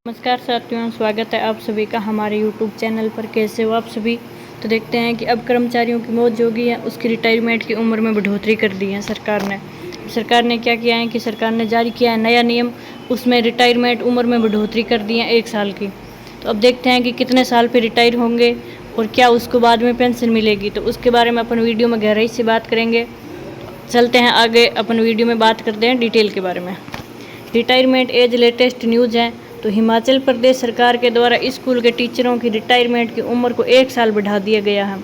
नमस्कार साथियों, स्वागत है आप सभी का हमारे YouTube चैनल पर। कैसे हो आप सभी। तो देखते हैं कि अब कर्मचारियों की मौज जो होगी है उसकी रिटायरमेंट की उम्र में बढ़ोतरी कर दी है सरकार ने क्या किया है कि सरकार ने जारी किया है नया नियम। उसमें रिटायरमेंट उम्र में बढ़ोतरी कर दी है 1 साल की। तो अब देखते हैं कि कितने साल पर रिटायर होंगे और क्या उसको बाद में पेंशन मिलेगी। तो उसके बारे में अपन वीडियो में गहराई से बात करेंगे। चलते हैं आगे, अपन वीडियो में बात करते हैं डिटेल के बारे में। रिटायरमेंट एज लेटेस्ट न्यूज़ है। तो हिमाचल प्रदेश सरकार के द्वारा स्कूल के टीचरों की रिटायरमेंट की उम्र को 1 साल बढ़ा दिया गया है।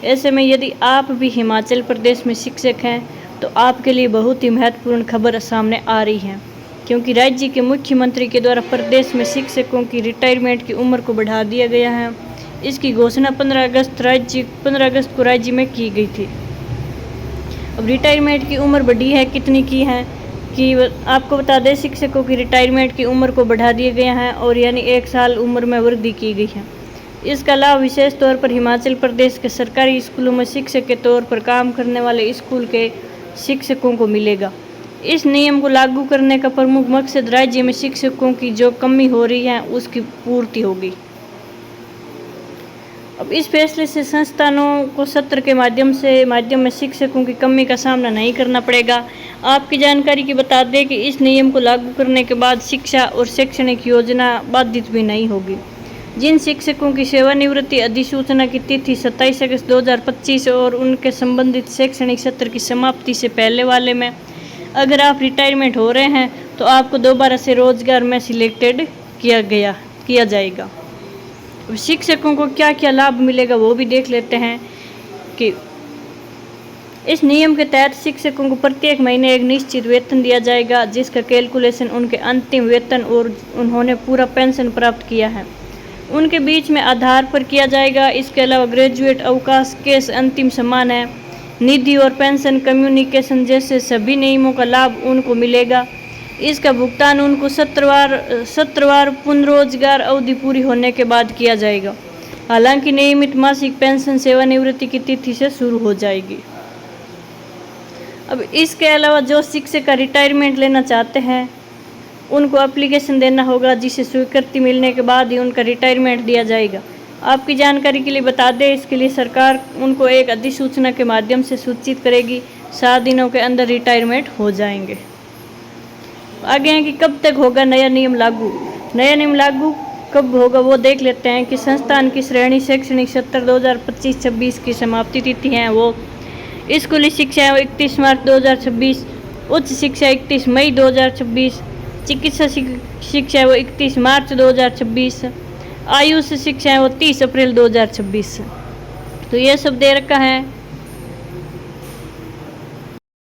ऐसे में यदि आप भी हिमाचल प्रदेश में शिक्षक हैं तो आपके लिए बहुत ही महत्वपूर्ण खबर सामने आ रही है, क्योंकि राज्य के मुख्यमंत्री के द्वारा प्रदेश में शिक्षकों की रिटायरमेंट की उम्र को बढ़ा दिया गया है। इसकी घोषणा 15 अगस्त को राज्य में की गई थी। अब रिटायरमेंट की उम्र बढ़ी है, कितनी की है कि आपको बता दें, शिक्षकों की रिटायरमेंट की उम्र को बढ़ा दिया गया है और यानी 1 साल उम्र में वृद्धि की गई है। इसका लाभ विशेष तौर पर हिमाचल प्रदेश के सरकारी स्कूलों में शिक्षक के तौर पर काम करने वाले स्कूल के शिक्षकों को मिलेगा। इस नियम को लागू करने का प्रमुख मकसद राज्य में शिक्षकों की जो कमी हो रही है उसकी पूर्ति होगी। अब इस फैसले से संस्थानों को सत्र के माध्यम में शिक्षकों की कमी का सामना नहीं करना पड़ेगा। आपकी जानकारी की बता दें कि इस नियम को लागू करने के बाद शिक्षा और शैक्षणिक योजना बाधित भी नहीं होगी। जिन शिक्षकों की सेवानिवृत्ति अधिसूचना की तिथि 27 अगस्त 2025 और उनके संबंधित शैक्षणिक सत्र की समाप्ति से पहले वाले में अगर आप रिटायरमेंट हो रहे हैं तो आपको दोबारा से रोजगार में सिलेक्टेड किया जाएगा। शिक्षकों को क्या क्या लाभ मिलेगा वो भी देख लेते हैं कि इस नियम के तहत शिक्षकों को प्रत्येक महीने एक निश्चित वेतन दिया जाएगा, जिसका कैलकुलेशन उनके अंतिम वेतन और उन्होंने पूरा पेंशन प्राप्त किया है उनके बीच में आधार पर किया जाएगा। इसके अलावा ग्रेजुएट अवकाश के अंतिम सम्मान है, निधि और पेंशन कम्युनिकेशन जैसे सभी नियमों का लाभ उनको मिलेगा। इसका भुगतान उनको सत्रवार पुनरोजगार अवधि पूरी होने के बाद किया जाएगा। हालांकि नियमित मासिक पेंशन सेवानिवृत्ति की तिथि से शुरू हो जाएगी। अब इसके अलावा जो शिक्षक का रिटायरमेंट लेना चाहते हैं उनको एप्लीकेशन देना होगा, जिसे स्वीकृति मिलने के बाद ही उनका रिटायरमेंट दिया जाएगा। आपकी जानकारी के लिए बता दें, इसके लिए सरकार उनको एक अधिसूचना के माध्यम से सूचित करेगी। 7 दिनों के अंदर रिटायरमेंट हो जाएंगे। आगे हैं कि कब तक होगा नया नियम लागू। नया नियम लागू कब होगा वो देख लेते हैं कि संस्थान की श्रेणी शैक्षणिक सत्र 2025-26 की समाप्ति तिथि है वो स्कूली शिक्षा 31 मार्च 2026, उच्च शिक्षा 31 मई 2026, चिकित्सा शिक्षा 31 मार्च 2026, आयुष शिक्षा 30 अप्रैल 2026। तो ये सब दे रखा है।